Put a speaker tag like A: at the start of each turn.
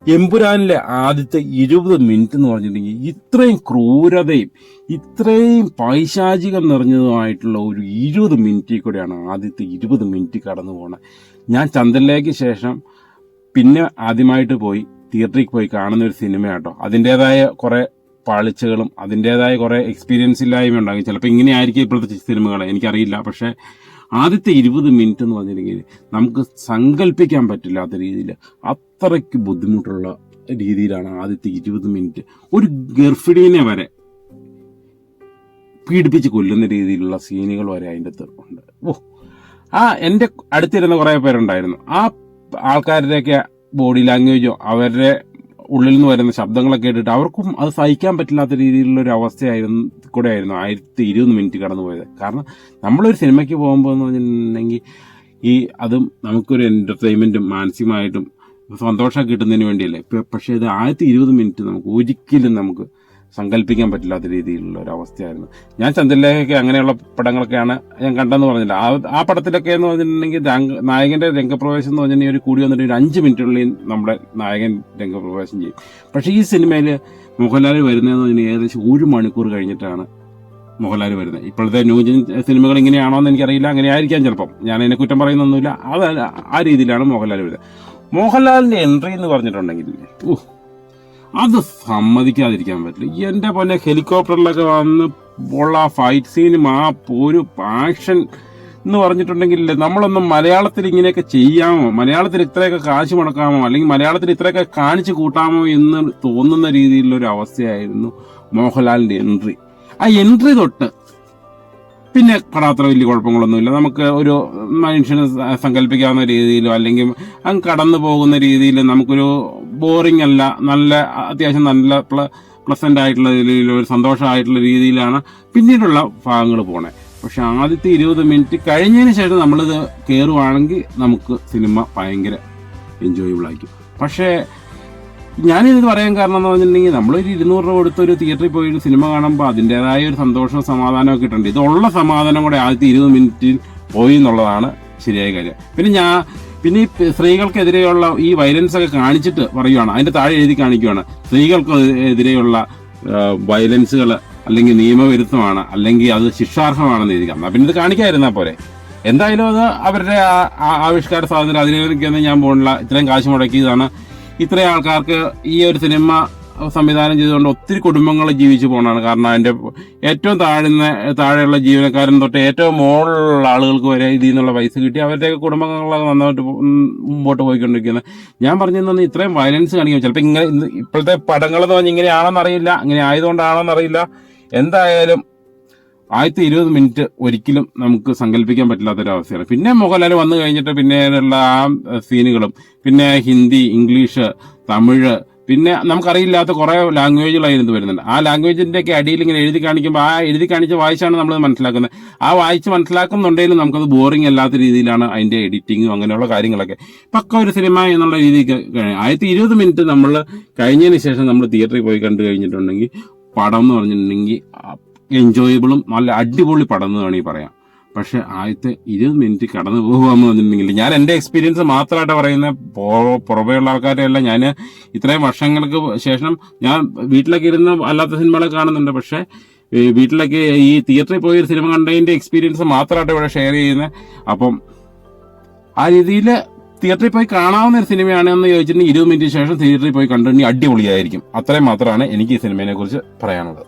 A: എമ്പുരാനിലെ ആദ്യത്തെ 20 മിനിറ്റ് എന്ന് പറഞ്ഞിട്ടുണ്ടെങ്കിൽ ഇത്രയും ക്രൂരതയും ഇത്രയും പൈശാചികം നിറഞ്ഞതുമായിട്ടുള്ള ഒരു 20 മിനിറ്റിൽ കൂടെയാണ് ആദ്യത്തെ 20 മിനിറ്റ് കടന്നു പോകുന്നത്. ഞാൻ ചന്ദ്രനിലേക്ക് ശേഷം പിന്നെ ആദ്യമായിട്ട് പോയി തിയേറ്ററിൽ പോയി കാണുന്ന ഒരു സിനിമ കേട്ടോ. അതിൻ്റെതായ കുറേ പാളിച്ചകളും അതിൻ്റെതായ കുറേ എക്സ്പീരിയൻസ് ഇല്ലായ്മ ഉണ്ടാകും. ചിലപ്പോൾ ഇങ്ങനെ ആയിരിക്കും ഇപ്പോഴത്തെ സിനിമകൾ, എനിക്കറിയില്ല. പക്ഷേ ആദ്യത്തെ 20 മിനിറ്റ് എന്ന് പറഞ്ഞിട്ടുണ്ടെങ്കിൽ നമുക്ക് സങ്കല്പിക്കാൻ പറ്റില്ലാത്ത രീതിയിൽ അത്രയ്ക്ക് ബുദ്ധിമുട്ടുള്ള രീതിയിലാണ് ആദ്യത്തെ 20 മിനിറ്റ്. ഒരു ഗർഭിണീനെ വരെ പീഡിപ്പിച്ച് കൊല്ലുന്ന രീതിയിലുള്ള സീനുകൾ വരെ അതിൻ്റെ അകത്ത് ഉണ്ട്. എൻ്റെ അടുത്തിരുന്ന കുറേ പേരുണ്ടായിരുന്നു. ആ ആൾക്കാരുടെയൊക്കെ ബോഡി ലാംഗ്വേജോ അവരുടെ ഉള്ളിൽ നിന്ന് വരുന്ന ശബ്ദങ്ങളൊക്കെ കേട്ടിട്ട് അവർക്കും അത് സഹിക്കാൻ പറ്റില്ലാത്ത രീതിയിലുള്ള ഒരു അവസ്ഥയായിരുന്നു കൂടെയായിരുന്നു 20 മിനിറ്റ് കടന്നു പോയത്. കാരണം നമ്മളൊരു സിനിമയ്ക്ക് പോകുമ്പോൾ എന്ന് പറഞ്ഞിട്ടുണ്ടെങ്കിൽ അതും നമുക്കൊരു എൻ്റർടൈൻമെൻറ്റും മാനസികമായിട്ടും സന്തോഷം കിട്ടുന്നതിന് വേണ്ടിയല്ലേ. പക്ഷേ ഇത് 20 മിനിറ്റ് നമുക്ക് ഒരിക്കലും നമുക്ക് സങ്കല്പിക്കാൻ പറ്റില്ലാത്ത രീതിയിലുള്ള ഒരു അവസ്ഥയായിരുന്നു. ഞാൻ ചന്ദ്രലേഖയൊക്കെ അങ്ങനെയുള്ള പടങ്ങളൊക്കെയാണ് ഞാൻ കണ്ടെന്ന് പറഞ്ഞില്ല. ആ പടത്തിലൊക്കെ എന്ന് പറഞ്ഞിട്ടുണ്ടെങ്കിൽ നായകൻ്റെ രംഗപ്രവേശം എന്ന് പറഞ്ഞിട്ടുണ്ടെങ്കിൽ ഒരു കൂടി വന്നിട്ട് ഒരു 5 മിനിറ്റുള്ളിൽ നമ്മുടെ നായകൻ രംഗപ്രവേശം ചെയ്യും. പക്ഷേ ഈ സിനിമയിൽ മോഹൻലാൽ വരുന്നതെന്ന് പറഞ്ഞാൽ ഏകദേശം 1 മണിക്കൂർ കഴിഞ്ഞിട്ടാണ് മോഹൻലാൽ വരുന്നത്. ഇപ്പോഴത്തെ ന്യൂജൻ സിനിമകൾ ഇങ്ങനെയാണോ എന്ന് എനിക്കറിയില്ല, അങ്ങനെ ആയിരിക്കാം ചിലപ്പം. ഞാൻ അതിനെ കുറ്റം പറയുന്നൊന്നുമില്ല. ആ രീതിയിലാണ് മോഹൻലാൽ വരുന്നത്. മോഹൻലാലിൻ്റെ എൻട്രി എന്ന് പറഞ്ഞിട്ടുണ്ടെങ്കിൽ അത് സമ്മതിക്കാതിരിക്കാൻ പറ്റില്ല. എൻ്റെ പോലെ ഹെലികോപ്റ്ററിലൊക്കെ വന്ന് ഉള്ള ആ ഫൈറ്റ് സീനും ആ ഒരു ആക്ഷൻ എന്ന് പറഞ്ഞിട്ടുണ്ടെങ്കിൽ നമ്മളൊന്നും മലയാളത്തിൽ ഇങ്ങനെയൊക്കെ ചെയ്യാമോ, മലയാളത്തിൽ ഇത്രയൊക്കെ കാശ് മുടക്കാമോ, അല്ലെങ്കിൽ മലയാളത്തിൽ ഇത്രയൊക്കെ കാണിച്ചു കൂട്ടാമോ എന്ന് തോന്നുന്ന രീതിയിലുള്ളൊരു അവസ്ഥയായിരുന്നു മോഹൻലാലിൻ്റെ എൻട്രി. ആ എൻട്രി തൊട്ട് പിന്നെ പടാത്ര വലിയ കുഴപ്പങ്ങളൊന്നുമില്ല. നമുക്ക് ഒരു മനുഷ്യനെ സങ്കല്പിക്കാവുന്ന രീതിയിലോ അല്ലെങ്കിൽ അങ്ങ് കടന്നു പോകുന്ന രീതിയിൽ നമുക്കൊരു ബോറിംഗ് അല്ല, നല്ല അത്യാവശ്യം നല്ല പ്ലസൻ്റ് ആയിട്ടുള്ള രീതിയിൽ ഒരു സന്തോഷമായിട്ടുള്ള രീതിയിലാണ് പിന്നീടുള്ള ഭാഗങ്ങൾ പോണേ. പക്ഷെ ആദ്യത്തെ 20 മിനിറ്റ് കഴിഞ്ഞതിന് ശേഷം നമ്മളിത് കയറുവാണെങ്കിൽ നമുക്ക് സിനിമ ഭയങ്കര എൻജോയബിൾ ആയിരിക്കും. പക്ഷേ ഞാനിത് പറയാൻ കാരണം എന്ന് പറഞ്ഞിട്ടുണ്ടെങ്കിൽ നമ്മളൊരു 200 രൂപ കൊടുത്ത് ഒരു തിയേറ്ററിൽ പോയി ഒരു സിനിമ കാണുമ്പോൾ അതിൻ്റെതായ ഒരു സന്തോഷവും സമാധാനമൊക്കെ കിട്ടുന്നുണ്ട്. ഇതുള്ള സമാധാനം കൂടെ ആദ്യത്തെ 20 മിനിറ്റിൽ പോയി എന്നുള്ളതാണ് ശരിയായ കാര്യം. പിന്നെ ഈ സ്ത്രീകൾക്കെതിരെയുള്ള ഈ വയലൻസ് ഒക്കെ കാണിച്ചിട്ട് പറയുകയാണ്, അതിൻ്റെ താഴെ എഴുതി കാണിക്കുകയാണ് സ്ത്രീകൾക്കെതിരെയുള്ള വയലൻസുകൾ അല്ലെങ്കിൽ നിയമവിരുദ്ധമാണ് അല്ലെങ്കിൽ അത് ശിക്ഷാർഹമാണെന്ന് എഴുതി കാണണം. പിന്നെ ഇത് കാണിക്കാതിരുന്നാൽ പോരെ. എന്തായാലും അത് അവരുടെ ആവിഷ്കാര സ്വാതന്ത്ര്യം, അതിനൊന്നും ഞാൻ പോകുന്നില്ല. ഇത്രയും കാശ് മുടക്കിയതാണ്. ഇത്രയും ആൾക്കാർക്ക് ഈ ഒരു സിനിമ സംവിധാനം ചെയ്തുകൊണ്ട് ഒത്തിരി കുടുംബങ്ങൾ ജീവിച്ചു പോകുന്നതാണ്. കാരണം അതിൻ്റെ ഏറ്റവും താഴെയുള്ള ജീവനക്കാരൻ തൊട്ട് ഏറ്റവും മുകളിലുള്ള ആളുകൾക്ക് വരെ ഇതിൽ നിന്നുള്ള പൈസ കിട്ടി അവരുടെയൊക്കെ കുടുംബങ്ങളൊക്കെ നന്നായിട്ട് മുമ്പോട്ട് പോയിക്കൊണ്ടിരിക്കുന്നത്. ഞാൻ പറഞ്ഞതെന്ന് ഇത്രയും വയലൻസ് കാണിക്കും. ചിലപ്പോൾ ഇപ്പോഴത്തെ പടങ്ങളെന്ന് പറഞ്ഞാൽ ഇങ്ങനെയാണെന്നറിയില്ല, അങ്ങനെ ആയതുകൊണ്ടാണെന്നറിയില്ല. എന്തായാലും ആദ്യത്തെ 20 മിനിറ്റ് ഒരിക്കലും നമുക്ക് സങ്കല്പിക്കാൻ പറ്റില്ലാത്തൊരവസ്ഥയാണ്. പിന്നെ മോഹൻലാൽ വന്നു കഴിഞ്ഞിട്ട് പിന്നെയുള്ള ആ സീനുകളും പിന്നെ ഹിന്ദി, ഇംഗ്ലീഷ്, തമിഴ്, പിന്നെ നമുക്കറിയില്ലാത്ത കുറേ ലാംഗ്വേജുകളായിരുന്നു വരുന്നുണ്ട്. ആ ലാംഗ്വേജിൻ്റെയൊക്കെ അടിയിൽ ഇങ്ങനെ എഴുതി കാണിക്കുമ്പോൾ ആ എഴുതി കാണിച്ച് വായിച്ചാണ് നമ്മൾ മനസ്സിലാക്കുന്നത്. ആ വായിച്ച് മനസ്സിലാക്കുന്നുണ്ടെങ്കിലും നമുക്കത് ബോറിംഗ് അല്ലാത്ത രീതിയിലാണ് അതിൻ്റെ എഡിറ്റിങ്ങും അങ്ങനെയുള്ള കാര്യങ്ങളൊക്കെ. പക്ക ഒരു സിനിമ എന്നുള്ള രീതിക്ക് ആദ്യത്തെ 20 മിനിറ്റ് നമ്മൾ കഴിഞ്ഞതിന് ശേഷം നമ്മൾ തിയേറ്ററിൽ പോയി കണ്ടു കഴിഞ്ഞിട്ടുണ്ടെങ്കിൽ പടം എന്ന് പറഞ്ഞിട്ടുണ്ടെങ്കിൽ എൻജോയബിളും നല്ല അടിപൊളി പടം എന്ന് വേണമെങ്കിൽ പറയാം. പക്ഷെ ആദ്യത്തെ 20 മിനിറ്റ് കടന്നു പോകുകയെന്ന് പറഞ്ഞിട്ടുണ്ടെങ്കിൽ ഞാൻ എൻ്റെ എക്സ്പീരിയൻസ് മാത്രമായിട്ട് പറയുന്ന പുറമേയുള്ള ആൾക്കാരെയല്ല. ഞാൻ ഇത്രയും വർഷങ്ങൾക്ക് ശേഷം ഞാൻ വീട്ടിലൊക്കെ ഇരുന്ന് അല്ലാത്ത സിനിമകളൊക്കെ കാണുന്നുണ്ട്. പക്ഷേ വീട്ടിലൊക്കെ ഈ തിയേറ്ററിൽ പോയി ഒരു സിനിമ കണ്ടതിൻ്റെ എക്സ്പീരിയൻസ് മാത്രമായിട്ട് ഇവിടെ ഷെയർ ചെയ്യുന്നത്. അപ്പം ആ രീതിയിൽ തിയേറ്ററിൽ പോയി കാണാവുന്ന ഒരു സിനിമയാണെന്ന് ചോദിച്ചിട്ടുണ്ടെങ്കിൽ 20 മിനിറ്റിന് ശേഷം തിയേറ്ററിൽ പോയി കണ്ടിട്ടുണ്ടെങ്കിൽ അടിപൊളിയായിരിക്കും. അത്രയും മാത്രമാണ് എനിക്ക് ഈ സിനിമയെ കുറിച്ച് പറയാനുള്ളത്.